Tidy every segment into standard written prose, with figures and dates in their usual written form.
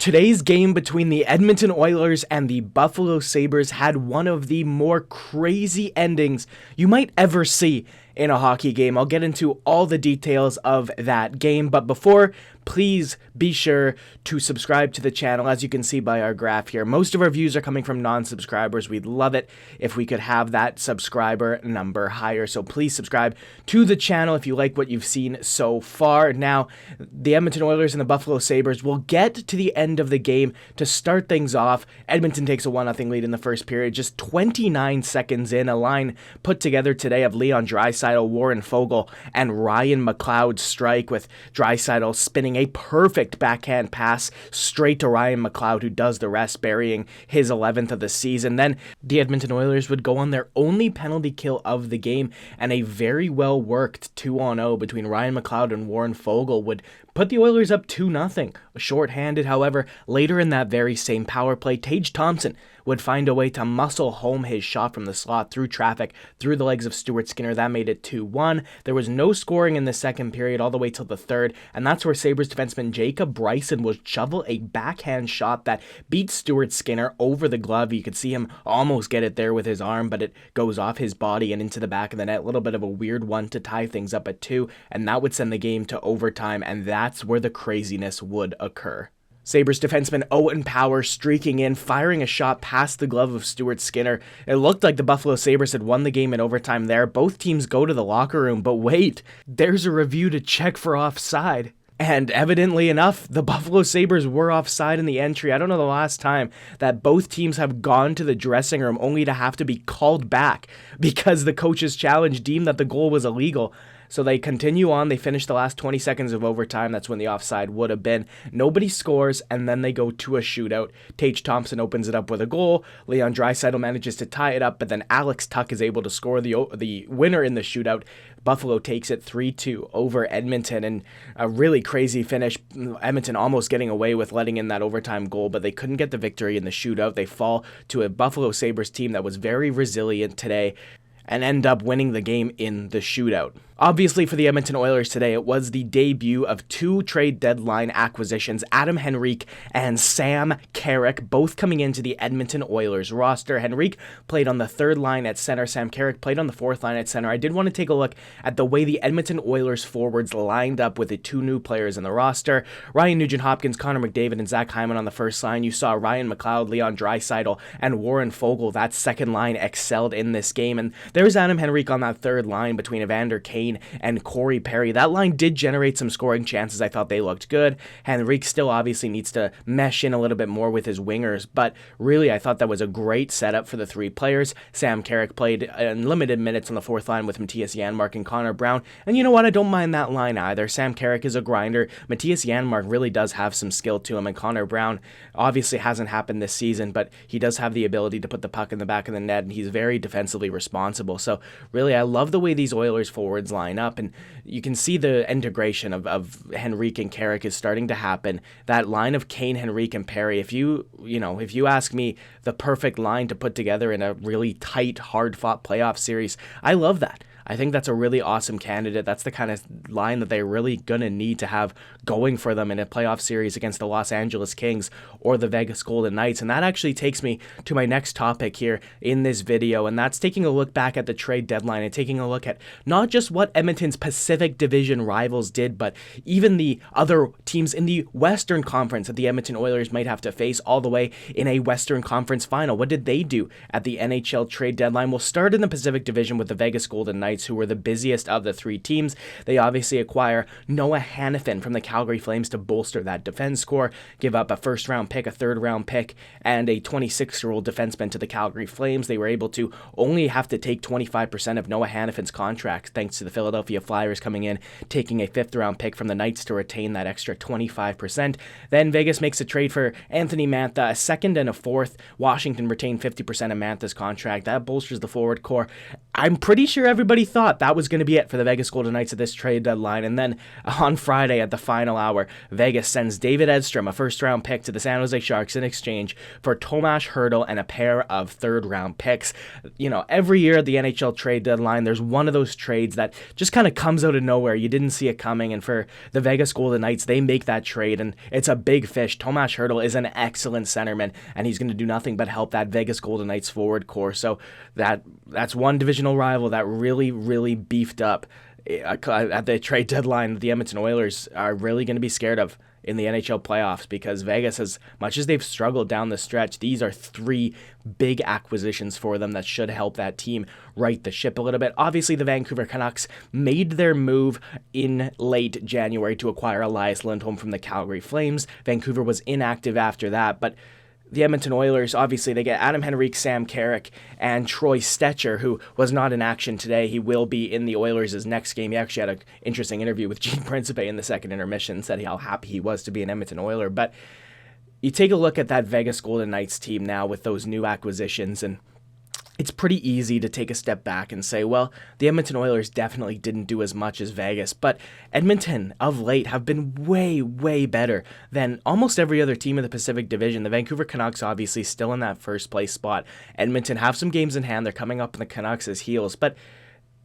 Today's game between the Edmonton Oilers and the Buffalo Sabres had one of the more crazy endings you might ever see in a hockey game. I'll get into all the details of that game, but before, please be sure to subscribe to the channel. As you can see by our graph here, most of our views are coming from non-subscribers. We'd love it if we could have that subscriber number higher, so please subscribe to the channel if you like what you've seen so far. Now, the Edmonton Oilers and the Buffalo Sabres will get to the end of the game to start things off. Edmonton takes a 1-0 lead in the first period, just 29 seconds in. A line put together today of Leon Draisaitl, Warren Foegele, and Ryan McLeod's strike, with Draisaitl spinning a perfect backhand pass straight to Ryan McLeod, who does the rest, burying his 11th of the season. Then the Edmonton Oilers would go on their only penalty kill of the game, and a very well worked 2-0 between Ryan McLeod and Warren Foegele would put the Oilers up 2-0. Short-handed, however, later in that very same power play, Tage Thompson would find a way to muscle home his shot from the slot through traffic, through the legs of Stuart Skinner. That made it 2-1. There was no scoring in the second period all the way till the third, and that's where Sabres defenseman Jacob Bryson would shovel a backhand shot that beat Stuart Skinner over the glove. You could see him almost get it there with his arm, but it goes off his body and into the back of the net. A little bit of a weird one to tie things up at 2, and that would send the game to overtime, and that's where the craziness would occur. Sabres defenseman Owen Power streaking in, firing a shot past the glove of Stuart Skinner. It looked like the Buffalo Sabres had won the game in overtime there. Both teams go to the locker room, but wait, there's a review to check for offside. And evidently enough, the Buffalo Sabres were offside in the entry. I don't know the last time that both teams have gone to the dressing room only to have to be called back because the coach's challenge deemed that the goal was illegal. So they continue on. They finish the last 20 seconds of overtime. That's when the offside would have been. Nobody scores, and then they go to a shootout. Tage Thompson opens it up with a goal. Leon Draisaitl manages to tie it up, but then Alex Tuch is able to score the winner in the shootout. Buffalo takes it 3-2 over Edmonton, and a really crazy finish. Edmonton almost getting away with letting in that overtime goal, but they couldn't get the victory in the shootout. They fall to a Buffalo Sabres team that was very resilient today and end up winning the game in the shootout. Obviously, for the Edmonton Oilers today, it was the debut of two trade deadline acquisitions, Adam Henrique and Sam Carrick, both coming into the Edmonton Oilers roster. Henrique played on the third line at center. Sam Carrick played on the fourth line at center. I did want to take a look at the way the Edmonton Oilers forwards lined up with the two new players in the roster. Ryan Nugent-Hopkins, Connor McDavid, and Zach Hyman on the first line. You saw Ryan McLeod, Leon Draisaitl, and Warren Foegele. That second line excelled in this game. And there's Adam Henrique on that third line between Evander Kane and Corey Perry. That line did generate some scoring chances. I thought they looked good. Henrique still obviously needs to mesh in a little bit more with his wingers, but really I thought that was a great setup for the three players. Sam Carrick played in limited minutes on the fourth line with Matthias Janmark and Connor Brown, and you know what? I don't mind that line either. Sam Carrick is a grinder. Matthias Janmark really does have some skill to him, and Connor Brown obviously hasn't happened this season, but he does have the ability to put the puck in the back of the net, and he's very defensively responsible. So really, I love the way these Oilers forwards line up, and you can see the integration of Henrique and Carrick is starting to happen. That line of Kane, Henrique, and Perry, if you ask me the perfect line to put together in a really tight, hard-fought playoff series, I love that. I think that's a really awesome candidate. That's the kind of line that they're really going to need to have going for them in a playoff series against the Los Angeles Kings or the Vegas Golden Knights. And that actually takes me to my next topic here in this video, and that's taking a look back at the trade deadline and taking a look at not just what Edmonton's Pacific Division rivals did, but even the other teams in the Western Conference that the Edmonton Oilers might have to face all the way in a Western Conference final. What did they do at the NHL trade deadline? We'll start in the Pacific Division with the Vegas Golden Knights, who were the busiest of the three teams. They obviously acquire Noah Hanifin from the Calgary Flames to bolster that defense core, give up a first-round pick, a third-round pick, and a 26-year-old defenseman to the Calgary Flames. They were able to only have to take 25% of Noah Hanifin's contract, thanks to the Philadelphia Flyers coming in, taking a fifth-round pick from the Knights to retain that extra 25%. Then Vegas makes a trade for Anthony Mantha, a second and a fourth. Washington retained 50% of Mantha's contract. That bolsters the forward core. I'm pretty sure everybody thought that was going to be it for the Vegas Golden Knights at this trade deadline. And then on Friday at the final hour, Vegas sends David Edstrom, a first-round pick, to the San Jose Sharks in exchange for Tomas Hertl and a pair of third-round picks. You know, every year at the NHL trade deadline, there's one of those trades that just kind of comes out of nowhere. You didn't see it coming. And for the Vegas Golden Knights, they make that trade, and it's a big fish. Tomas Hertl is an excellent centerman, and he's going to do nothing but help that Vegas Golden Knights forward core. So that's one divisional rival that really beefed up at the trade deadline. The Edmonton Oilers are really going to be scared of in the NHL playoffs, because Vegas, as much as they've struggled down the stretch, these are three big acquisitions for them that should help that team right the ship a little bit. Obviously, the Vancouver Canucks made their move in late January to acquire Elias Lindholm from the Calgary Flames. Vancouver was inactive after that, but the Edmonton Oilers, obviously, they get Adam Henrique, Sam Carrick, and Troy Stecher, who was not in action today. He will be in the Oilers' next game. He actually had an interesting interview with Gene Principe in the second intermission, said how happy he was to be an Edmonton Oiler. But you take a look at that Vegas Golden Knights team now with those new acquisitions, and it's pretty easy to take a step back and say, well, the Edmonton Oilers definitely didn't do as much as Vegas, but Edmonton of late have been way better than almost every other team in the Pacific Division. The Vancouver Canucks obviously still in that first place spot. Edmonton have some games in hand. They're coming up in the Canucks' heels, but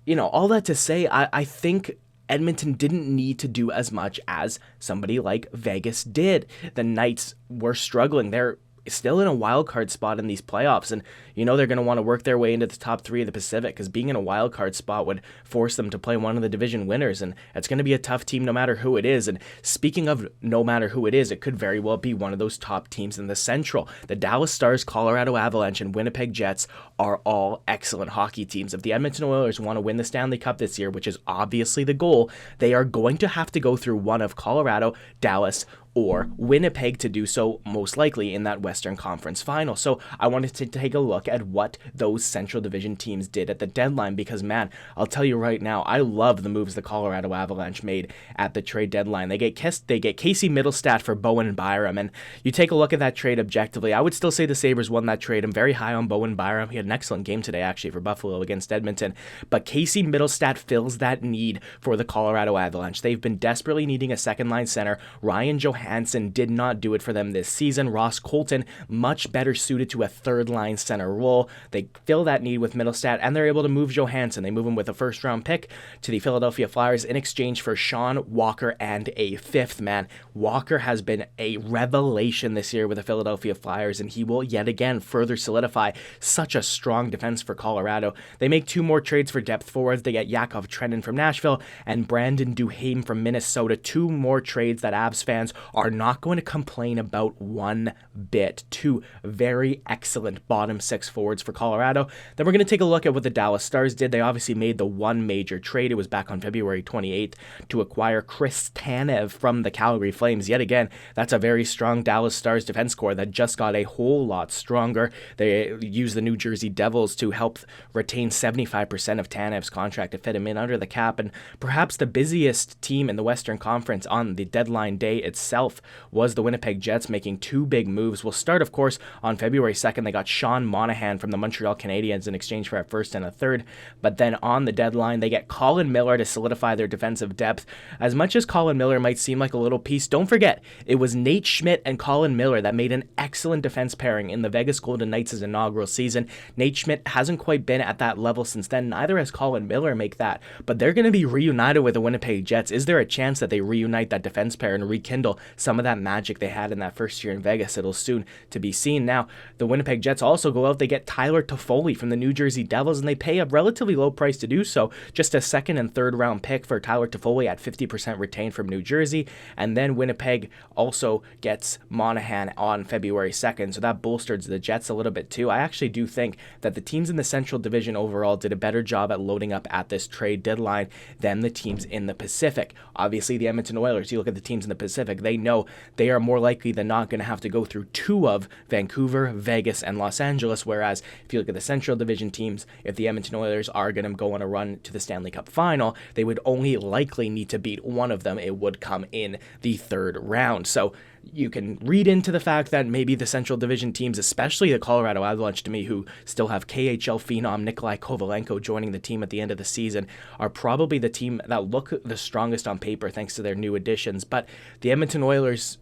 you know, all that to say, I think Edmonton didn't need to do as much as somebody like Vegas did. The Knights were struggling. They're still in a wild card spot in these playoffs, and you know they're going to want to work their way into the top three of the Pacific, because being in a wild card spot would force them to play one of the division winners, and it's going to be a tough team no matter who it is. And speaking of no matter who it is, it could very well be one of those top teams in the Central. The Dallas Stars, Colorado Avalanche, and Winnipeg Jets are all excellent hockey teams. If the Edmonton Oilers want to win the Stanley Cup this year, which is obviously the goal, they are going to have to go through one of Colorado, Dallas, or Winnipeg to do so, most likely in that Western Conference final. So I wanted to take a look at what those Central Division teams did at the deadline, because man, I'll tell you right now, I love the moves the Colorado Avalanche made at the trade deadline. They get Casey Middlestat for Bowen Byram, and you take a look at that trade objectively, I would still say the Sabres won that trade. I'm very high on Bowen Byram. He had an excellent game today actually for Buffalo against Edmonton, but Casey Middlestat fills that need for the Colorado Avalanche. They've been desperately needing a second line center. Ryan Johansson did not do it for them this season. Ross Colton, much better suited to a third-line center role. They fill that need with Middlestat, and they're able to move Johansson. They move him with a first-round pick to the Philadelphia Flyers in exchange for Sean Walker and a fifth man. Walker has been a revelation this year with the Philadelphia Flyers, and he will yet again further solidify such a strong defense for Colorado. They make two more trades for depth forwards. They get Yakov Trenin from Nashville and Brandon Duhaime from Minnesota. Two more trades that Avs fans are not going to complain about one bit. Two very excellent bottom six forwards for Colorado. Then we're going to take a look at what the Dallas Stars did. They obviously made the one major trade. It was back on February 28th to acquire Chris Tanev from the Calgary Flames. Yet again, that's a very strong Dallas Stars defense core that just got a whole lot stronger. They used the New Jersey Devils to help retain 75% of Tanev's contract to fit him in under the cap, and perhaps the busiest team in the Western Conference on the deadline day itself was the Winnipeg Jets, making two big moves. We'll start, of course, on February 2nd. They got Sean Monahan from the Montreal Canadiens in exchange for a first and a third. But then on the deadline, they get Colin Miller to solidify their defensive depth. As much as Colin Miller might seem like a little piece, don't forget, it was Nate Schmidt and Colin Miller that made an excellent defense pairing in the Vegas Golden Knights' inaugural season. Nate Schmidt hasn't quite been at that level since then. Neither has Colin Miller make that. But they're going to be reunited with the Winnipeg Jets. Is there a chance that they reunite that defense pair and rekindle some of that magic they had in that first year in Vegas? It'll soon to be seen. Now, the Winnipeg Jets also go out. They get Tyler Toffoli from the New Jersey Devils, and they pay a relatively low price to do so. Just a second and third round pick for Tyler Toffoli at 50% retained from New Jersey. And then Winnipeg also gets Monahan on February 2nd. So that bolsters the Jets a little bit too. I actually do think that the teams in the Central Division overall did a better job at loading up at this trade deadline than the teams in the Pacific. Obviously, the Edmonton Oilers, you look at the teams in the Pacific, they know they are more likely than not going to have to go through two of Vancouver, Vegas, and Los Angeles, whereas if you look at the Central Division teams, if the Edmonton Oilers are going to go on a run to the Stanley Cup final, they would only likely need to beat one of them. It would come in the third round. So You can read into the fact that maybe the Central Division teams, especially the Colorado Avalanche to me, who still have KHL phenom Nikolai Kovalenko joining the team at the end of the season, are probably the team that look the strongest on paper thanks to their new additions. But the Edmonton Oilers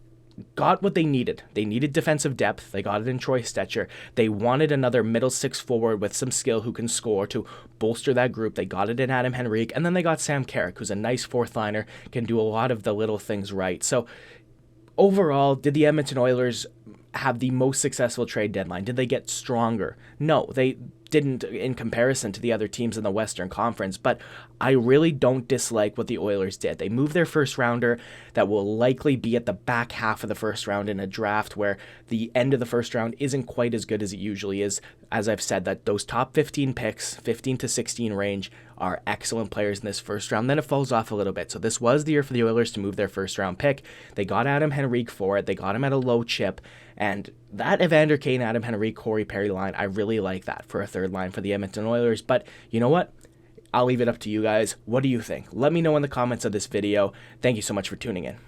got what they needed. They needed defensive depth. They got it in Troy Stecher. They wanted another middle six forward with some skill who can score to bolster that group. They got it in Adam Henrique. And then they got Sam Carrick, who's a nice fourth liner, can do a lot of the little things right. So overall, did the Edmonton Oilers have the most successful trade deadline? Did they get stronger? No, they didn't in comparison to the other teams in the Western Conference, but I really don't dislike what the Oilers did. They moved their first rounder that will likely be at the back half of the first round in a draft where the end of the first round isn't quite as good as it usually is. As I've said, that those top 15 picks, 15 to 16 range, are excellent players in this first round. Then it falls off a little bit. So this was the year for the Oilers to move their first round pick. They got Adam Henrique for it. They got him at a low chip. And that Evander Kane, Adam Henrique, Corey Perry line, I really like that for a third line for the Edmonton Oilers. But you know what? I'll leave it up to you guys. What do you think? Let me know in the comments of this video. Thank you so much for tuning in.